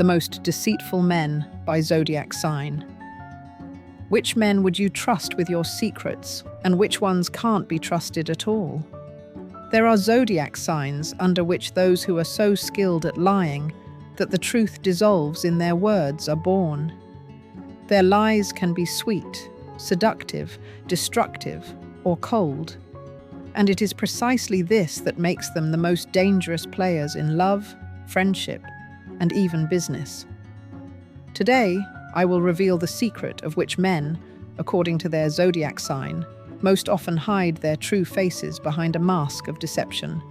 The Most Deceitful Men by Zodiac Sign. Which men would you trust with your secrets, and which ones can't be trusted at all? There are zodiac signs under which those who are so skilled at lying that the truth dissolves in their words are born. Their lies can be sweet, seductive, destructive, or cold. And it is precisely this that makes them the most dangerous players in love, friendship, and even business. Today, I will reveal the secret of which men, according to their zodiac sign, most often hide their true faces behind a mask of deception.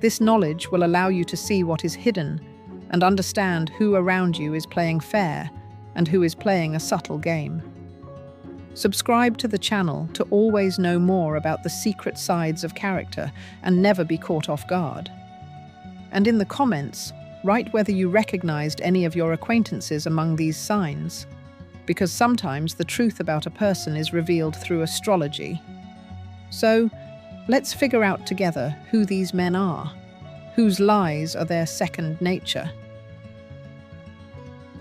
This knowledge will allow you to see what is hidden and understand who around you is playing fair and who is playing a subtle game. Subscribe to the channel to always know more about the secret sides of character and never be caught off guard. And in the comments, write whether you recognized any of your acquaintances among these signs, because sometimes the truth about a person is revealed through astrology. So, let's figure out together who these men are, whose lies are their second nature.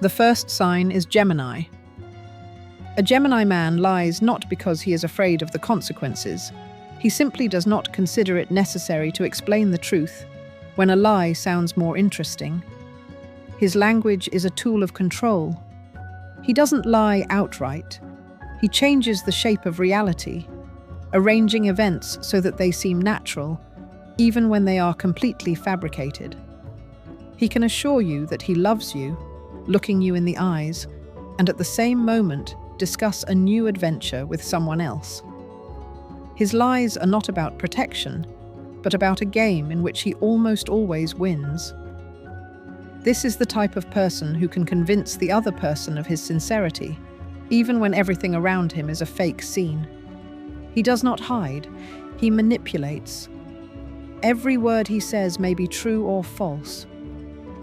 The first sign is Gemini. A Gemini man lies not because he is afraid of the consequences. He simply does not consider it necessary to explain the truth when a lie sounds more interesting. His language is a tool of control. He doesn't lie outright. He changes the shape of reality, arranging events so that they seem natural, even when they are completely fabricated. He can assure you that he loves you, looking you in the eyes, and at the same moment discuss a new adventure with someone else. His lies are not about protection, but about a game in which he almost always wins. This is the type of person who can convince the other person of his sincerity, even when everything around him is a fake scene. He does not hide, he manipulates. Every word he says may be true or false,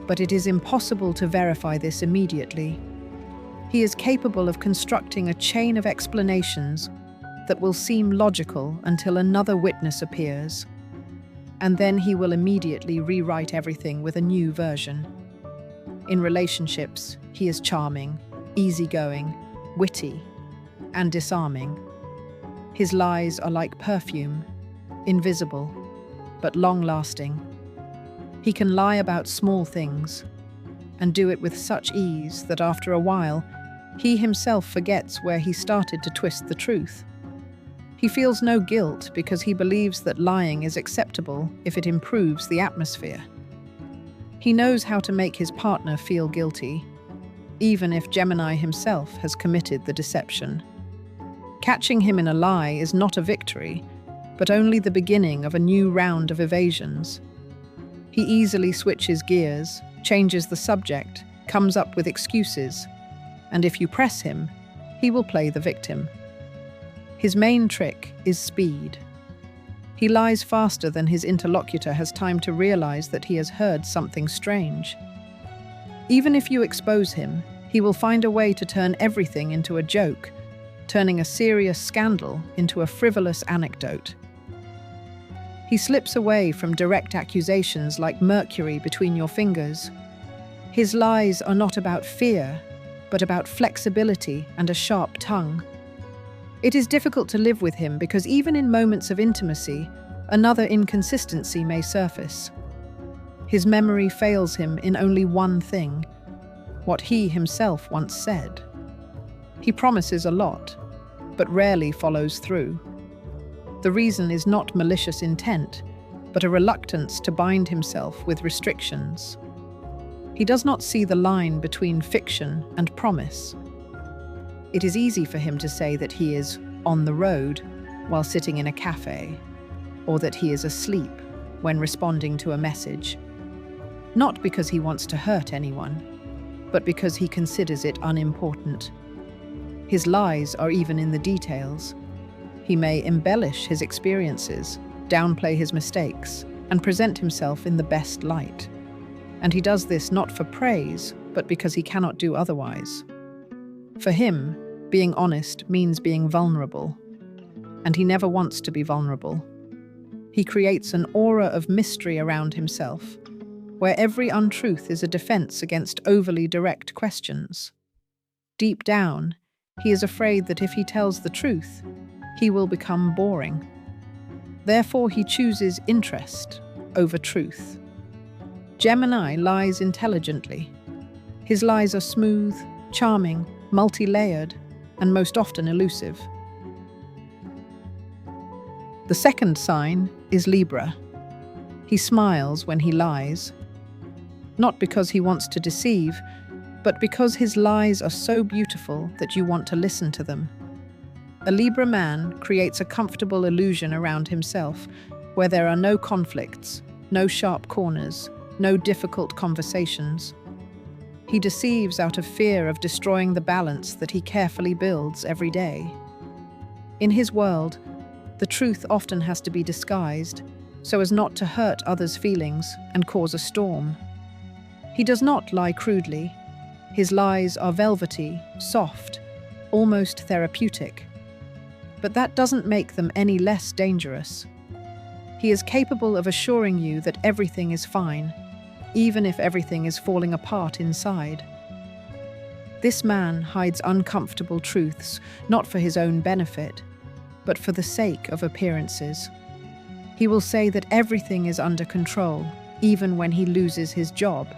but it is impossible to verify this immediately. He is capable of constructing a chain of explanations that will seem logical until another witness appears. And then he will immediately rewrite everything with a new version. In relationships, he is charming, easygoing, witty, and disarming. His lies are like perfume, invisible, but long-lasting. He can lie about small things, and do it with such ease that after a while, he himself forgets where he started to twist the truth. He feels no guilt because he believes that lying is acceptable if it improves the atmosphere. He knows how to make his partner feel guilty, even if Gemini himself has committed the deception. Catching him in a lie is not a victory, but only the beginning of a new round of evasions. He easily switches gears, changes the subject, comes up with excuses, and if you press him, he will play the victim. His main trick is speed. He lies faster than his interlocutor has time to realize that he has heard something strange. Even if you expose him, he will find a way to turn everything into a joke, turning a serious scandal into a frivolous anecdote. He slips away from direct accusations like mercury between your fingers. His lies are not about fear, but about flexibility and a sharp tongue. It is difficult to live with him because even in moments of intimacy, another inconsistency may surface. His memory fails him in only one thing, what he himself once said. He promises a lot, but rarely follows through. The reason is not malicious intent, but a reluctance to bind himself with restrictions. He does not see the line between fiction and promise. It is easy for him to say that he is on the road while sitting in a cafe, or that he is asleep when responding to a message. Not because he wants to hurt anyone, but because he considers it unimportant. His lies are even in the details. He may embellish his experiences, downplay his mistakes, and present himself in the best light. And he does this not for praise, but because he cannot do otherwise. For him, being honest means being vulnerable, and he never wants to be vulnerable. He creates an aura of mystery around himself, where every untruth is a defense against overly direct questions. Deep down, he is afraid that if he tells the truth, he will become boring. Therefore, he chooses interest over truth. Gemini lies intelligently. His lies are smooth, charming, multi-layered, and most often elusive. The second sign is Libra. He smiles when he lies, not because he wants to deceive, but because his lies are so beautiful that you want to listen to them. A Libra man creates a comfortable illusion around himself, where there are no conflicts, no sharp corners, no difficult conversations. He deceives out of fear of destroying the balance that he carefully builds every day. In his world, the truth often has to be disguised so as not to hurt others' feelings and cause a storm. He does not lie crudely. His lies are velvety, soft, almost therapeutic. But that doesn't make them any less dangerous. He is capable of assuring you that everything is fine, even if everything is falling apart inside. This man hides uncomfortable truths, not for his own benefit, but for the sake of appearances. He will say that everything is under control, even when he loses his job.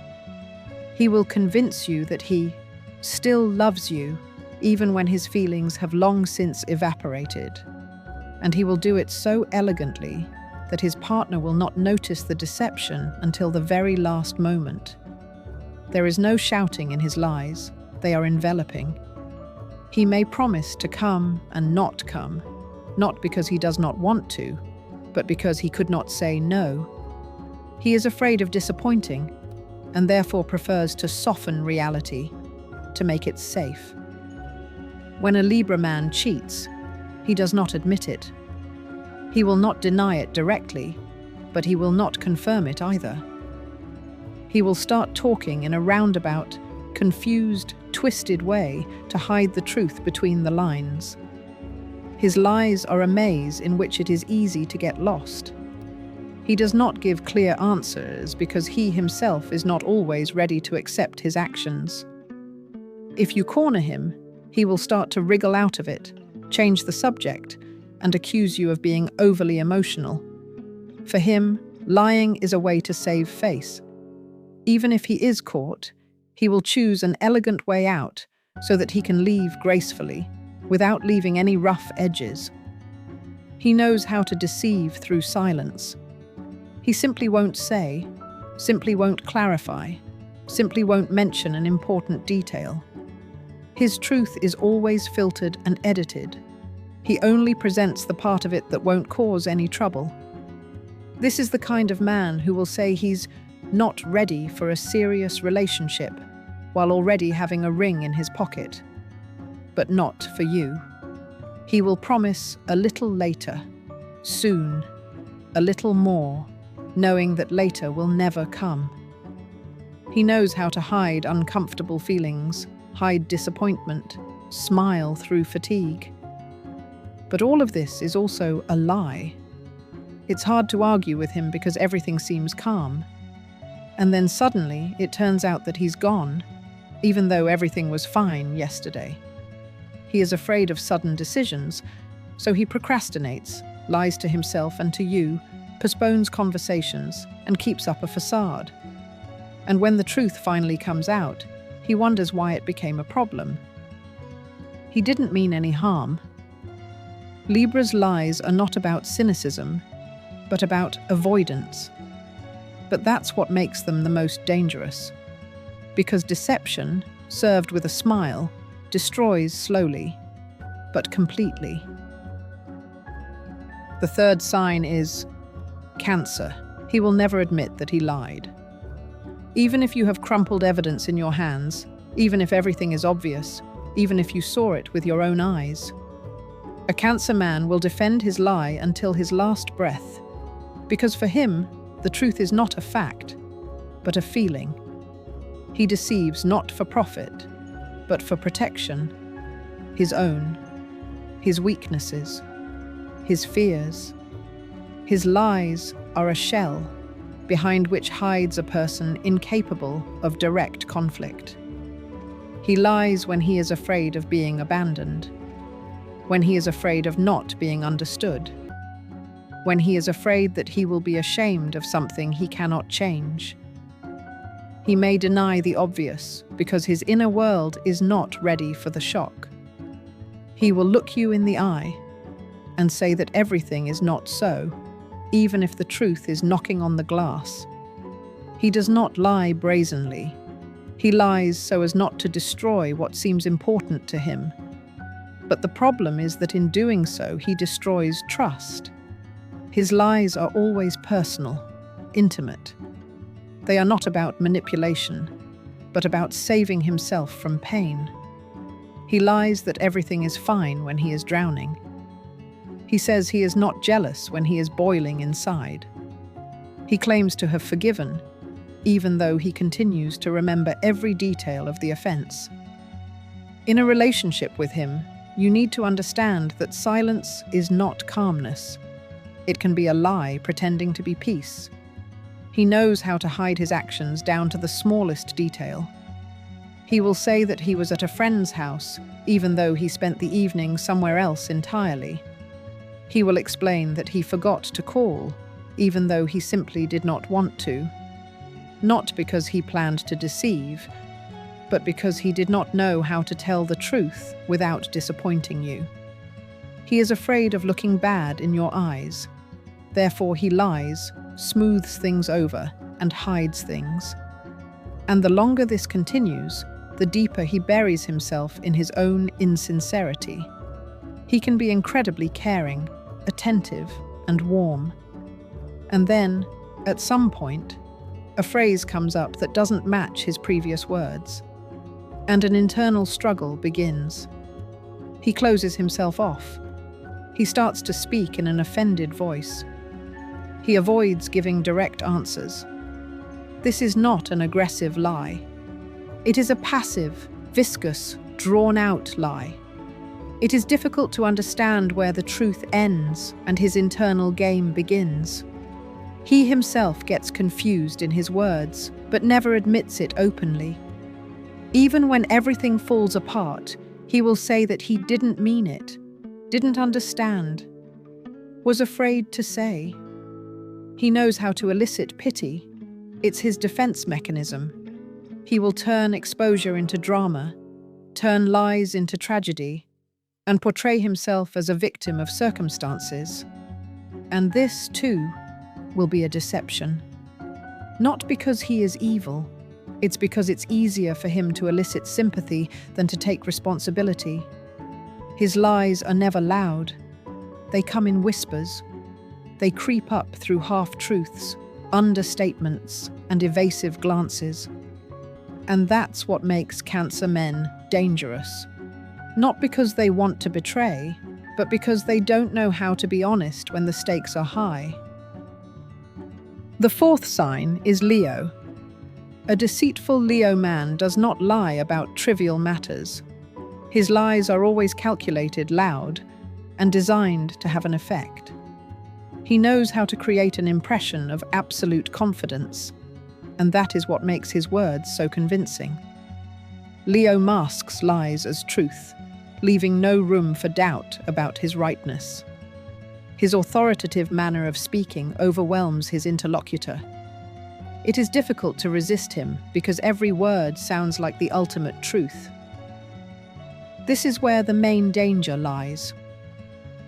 He will convince you that he still loves you, even when his feelings have long since evaporated. And he will do it so elegantly that his partner will not notice the deception until the very last moment. There is no shouting in his lies, they are enveloping. He may promise to come and not come, not because he does not want to, but because he could not say no. He is afraid of disappointing, and therefore prefers to soften reality, to make it safe. When a Libra man cheats, he does not admit it. He will not deny it directly, but he will not confirm it either. He will start talking in a roundabout, confused, twisted way to hide the truth between the lines. His lies are a maze in which it is easy to get lost. He does not give clear answers because he himself is not always ready to accept his actions. If you corner him, he will start to wriggle out of it, change the subject, and accuse you of being overly emotional. For him, lying is a way to save face. Even if he is caught, he will choose an elegant way out so that he can leave gracefully, without leaving any rough edges. He knows how to deceive through silence. He simply won't say, simply won't clarify, simply won't mention an important detail. His truth is always filtered and edited. He only presents the part of it that won't cause any trouble. This is the kind of man who will say he's not ready for a serious relationship while already having a ring in his pocket. But not for you. He will promise a little later, soon, a little more, knowing that later will never come. He knows how to hide uncomfortable feelings, hide disappointment, smile through fatigue. But all of this is also a lie. It's hard to argue with him because everything seems calm. And then suddenly it turns out that he's gone, even though everything was fine yesterday. He is afraid of sudden decisions, so he procrastinates, lies to himself and to you, postpones conversations, and keeps up a facade. And when the truth finally comes out, he wonders why it became a problem. He didn't mean any harm. Libra's lies are not about cynicism, but about avoidance. But that's what makes them the most dangerous. Because deception, served with a smile, destroys slowly, but completely. The third sign is Cancer. He will never admit that he lied. Even if you have crumpled evidence in your hands, even if everything is obvious, even if you saw it with your own eyes, a Cancer man will defend his lie until his last breath, because for him, the truth is not a fact, but a feeling. He deceives not for profit, but for protection, his own, his weaknesses, his fears. His lies are a shell, behind which hides a person incapable of direct conflict. He lies when he is afraid of being abandoned, when he is afraid of not being understood, when he is afraid that he will be ashamed of something he cannot change. He may deny the obvious because his inner world is not ready for the shock. He will look you in the eye and say that everything is not so, even if the truth is knocking on the glass. He does not lie brazenly. He lies so as not to destroy what seems important to him. But the problem is that in doing so, he destroys trust. His lies are always personal, intimate. They are not about manipulation, but about saving himself from pain. He lies that everything is fine when he is drowning. He says he is not jealous when he is boiling inside. He claims to have forgiven, even though he continues to remember every detail of the offense. In a relationship with him, you need to understand that silence is not calmness. It can be a lie pretending to be peace. He knows how to hide his actions down to the smallest detail. He will say that he was at a friend's house, even though he spent the evening somewhere else entirely. He will explain that he forgot to call, even though he simply did not want to. Not because he planned to deceive, but because he did not know how to tell the truth without disappointing you. He is afraid of looking bad in your eyes. Therefore he lies, smooths things over, and hides things. And the longer this continues, the deeper he buries himself in his own insincerity. He can be incredibly caring, attentive, and warm. And then, at some point, a phrase comes up that doesn't match his previous words, and an internal struggle begins. He closes himself off. He starts to speak in an offended voice. He avoids giving direct answers. This is not an aggressive lie. It is a passive, viscous, drawn-out lie. It is difficult to understand where the truth ends and his internal game begins. He himself gets confused in his words, but never admits it openly. Even when everything falls apart, he will say that he didn't mean it, didn't understand, was afraid to say. He knows how to elicit pity. It's his defense mechanism. He will turn exposure into drama, turn lies into tragedy, and portray himself as a victim of circumstances. And this, too, will be a deception. Not because he is evil, it's because it's easier for him to elicit sympathy than to take responsibility. His lies are never loud. They come in whispers. They creep up through half-truths, understatements, and evasive glances. And that's what makes Cancer men dangerous. Not because they want to betray, but because they don't know how to be honest when the stakes are high. The fourth sign is Leo. A deceitful Leo man does not lie about trivial matters. His lies are always calculated, loud, and designed to have an effect. He knows how to create an impression of absolute confidence, and that is what makes his words so convincing. Leo masks lies as truth, leaving no room for doubt about his rightness. His authoritative manner of speaking overwhelms his interlocutor. It is difficult to resist him because every word sounds like the ultimate truth. This is where the main danger lies.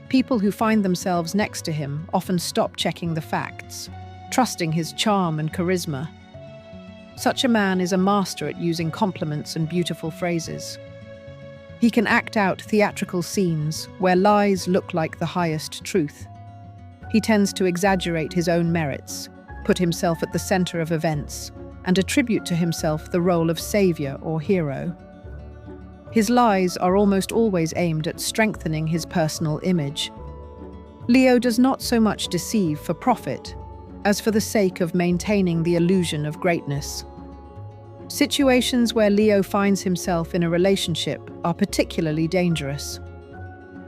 People who find themselves next to him often stop checking the facts, trusting his charm and charisma. Such a man is a master at using compliments and beautiful phrases. He can act out theatrical scenes where lies look like the highest truth. He tends to exaggerate his own merits, put himself at the center of events, and attribute to himself the role of savior or hero. His lies are almost always aimed at strengthening his personal image. Leo does not so much deceive for profit as for the sake of maintaining the illusion of greatness. Situations where Leo finds himself in a relationship are particularly dangerous.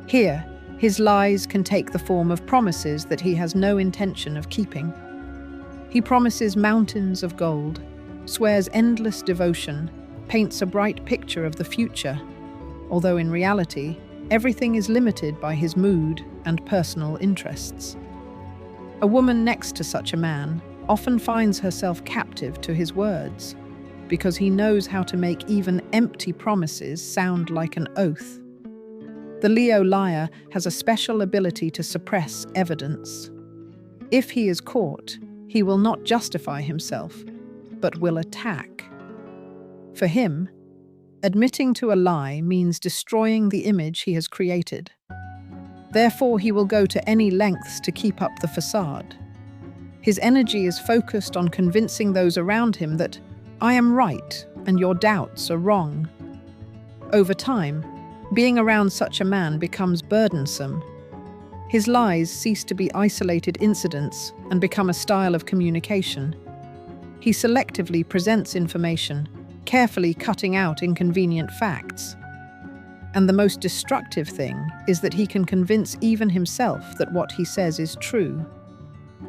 Here, his lies can take the form of promises that he has no intention of keeping. He promises mountains of gold, swears endless devotion, paints a bright picture of the future, although in reality, everything is limited by his mood and personal interests. A woman next to such a man often finds herself captive to his words, because he knows how to make even empty promises sound like an oath. The Leo liar has a special ability to suppress evidence. If he is caught, he will not justify himself, but will attack. For him, admitting to a lie means destroying the image he has created. Therefore, he will go to any lengths to keep up the facade. His energy is focused on convincing those around him that I am right and your doubts are wrong. Over time, being around such a man becomes burdensome. His lies cease to be isolated incidents and become a style of communication. He selectively presents information, carefully cutting out inconvenient facts. And the most destructive thing is that he can convince even himself that what he says is true.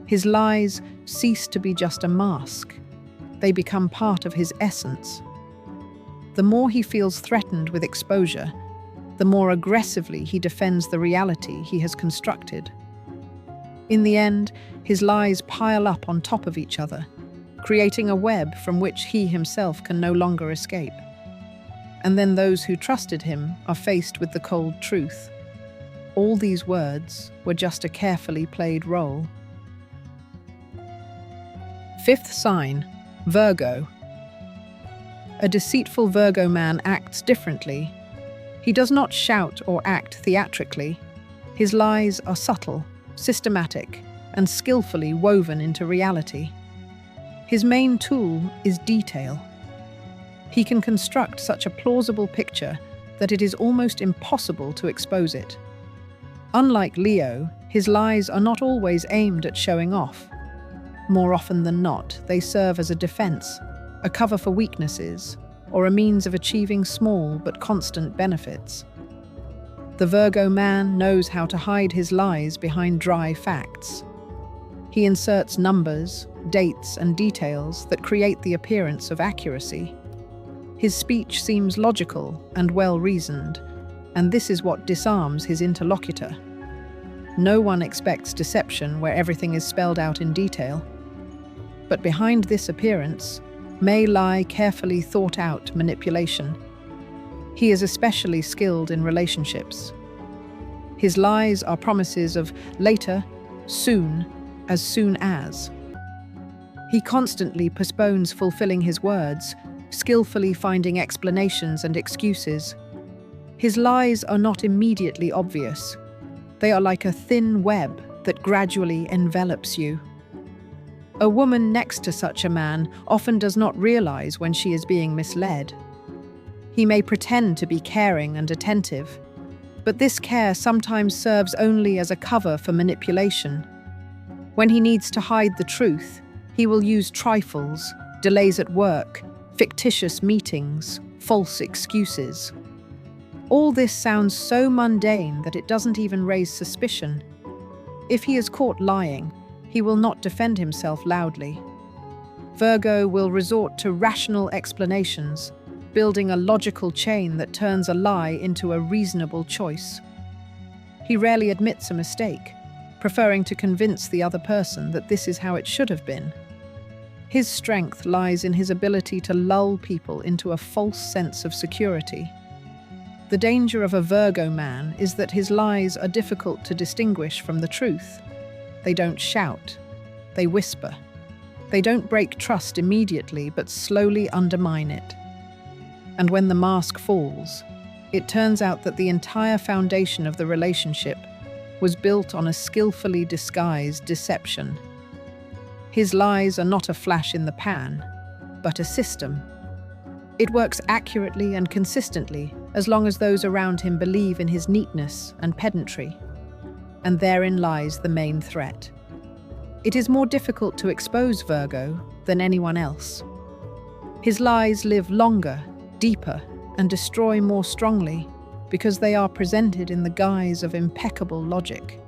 His lies cease to be just a mask. They become part of his essence. The more he feels threatened with exposure, the more aggressively he defends the reality he has constructed. In the end, his lies pile up on top of each other, creating a web from which he himself can no longer escape. And then those who trusted him are faced with the cold truth. All these words were just a carefully played role. Fifth sign, Virgo. A deceitful Virgo man acts differently. He does not shout or act theatrically. His lies are subtle, systematic, and skillfully woven into reality. His main tool is detail. He can construct such a plausible picture that it is almost impossible to expose it. Unlike Leo, his lies are not always aimed at showing off. More often than not, they serve as a defense, a cover for weaknesses, or a means of achieving small but constant benefits. The Virgo man knows how to hide his lies behind dry facts. He inserts numbers, dates, and details that create the appearance of accuracy. His speech seems logical and well-reasoned, and this is what disarms his interlocutor. No one expects deception where everything is spelled out in detail. But behind this appearance may lie carefully thought-out manipulation. He is especially skilled in relationships. His lies are promises of later, soon, as soon as. He constantly postpones fulfilling his words, skillfully finding explanations and excuses. His lies are not immediately obvious. They are like a thin web that gradually envelops you. A woman next to such a man often does not realize when she is being misled. He may pretend to be caring and attentive, but this care sometimes serves only as a cover for manipulation. When he needs to hide the truth, he will use trifles, delays at work, fictitious meetings, false excuses. All this sounds so mundane that it doesn't even raise suspicion. If he is caught lying, he will not defend himself loudly. Virgo will resort to rational explanations, building a logical chain that turns a lie into a reasonable choice. He rarely admits a mistake, preferring to convince the other person that this is how it should have been. His strength lies in his ability to lull people into a false sense of security. The danger of a Virgo man is that his lies are difficult to distinguish from the truth. They don't shout, they whisper. They don't break trust immediately, but slowly undermine it. And when the mask falls, it turns out that the entire foundation of the relationship was built on a skillfully disguised deception. His lies are not a flash in the pan, but a system. It works accurately and consistently as long as those around him believe in his neatness and pedantry. And therein lies the main threat. It is more difficult to expose Virgo than anyone else. His lies live longer, deeper, and destroy more strongly because they are presented in the guise of impeccable logic.